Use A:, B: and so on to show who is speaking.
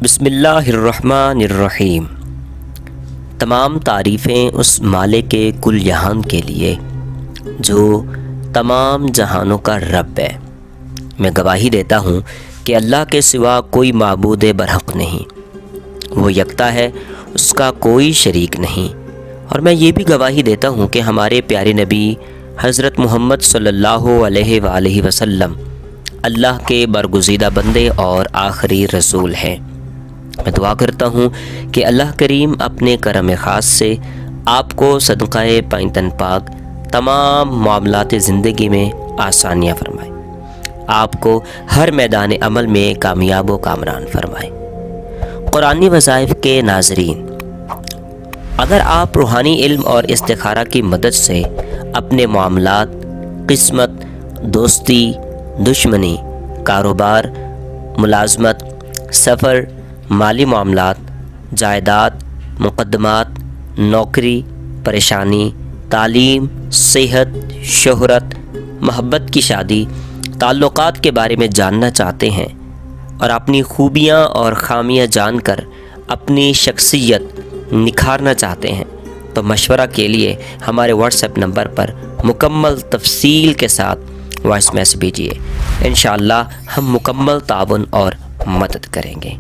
A: بسم اللہ الرحمن الرحیم۔ تمام تعریفیں اس مالک کل جہان کے لیے جو تمام جہانوں کا رب ہے۔ میں گواہی دیتا ہوں کہ اللہ کے سوا کوئی معبود برحق نہیں، وہ یکتا ہے، اس کا کوئی شریک نہیں۔ اور میں یہ بھی گواہی دیتا ہوں کہ ہمارے پیارے نبی حضرت محمد صلی اللہ علیہ وآلہ وسلم اللہ کے برگزیدہ بندے اور آخری رسول ہیں۔ میں دعا کرتا ہوں کہ اللہ کریم اپنے کرم خاص سے آپ کو صدقہ پائنتن پاک تمام معاملات زندگی میں آسانیاں فرمائے، آپ کو ہر میدان عمل میں کامیاب و کامران فرمائے۔ قرآنی وظائف کے ناظرین، اگر آپ روحانی علم اور استخارہ کی مدد سے اپنے معاملات، قسمت، دوستی، دشمنی، کاروبار، ملازمت، سفر، مالی معاملات، جائیداد، مقدمات، نوکری، پریشانی، تعلیم، صحت، شہرت، محبت کی شادی، تعلقات کے بارے میں جاننا چاہتے ہیں اور اپنی خوبیاں اور خامیاں جان کر اپنی شخصیت نکھارنا چاہتے ہیں تو مشورہ کے لیے ہمارے واٹس ایپ نمبر پر مکمل تفصیل کے ساتھ وائس میسج بھیجیے۔ انشاءاللہ ہم مکمل تعاون اور مدد کریں گے۔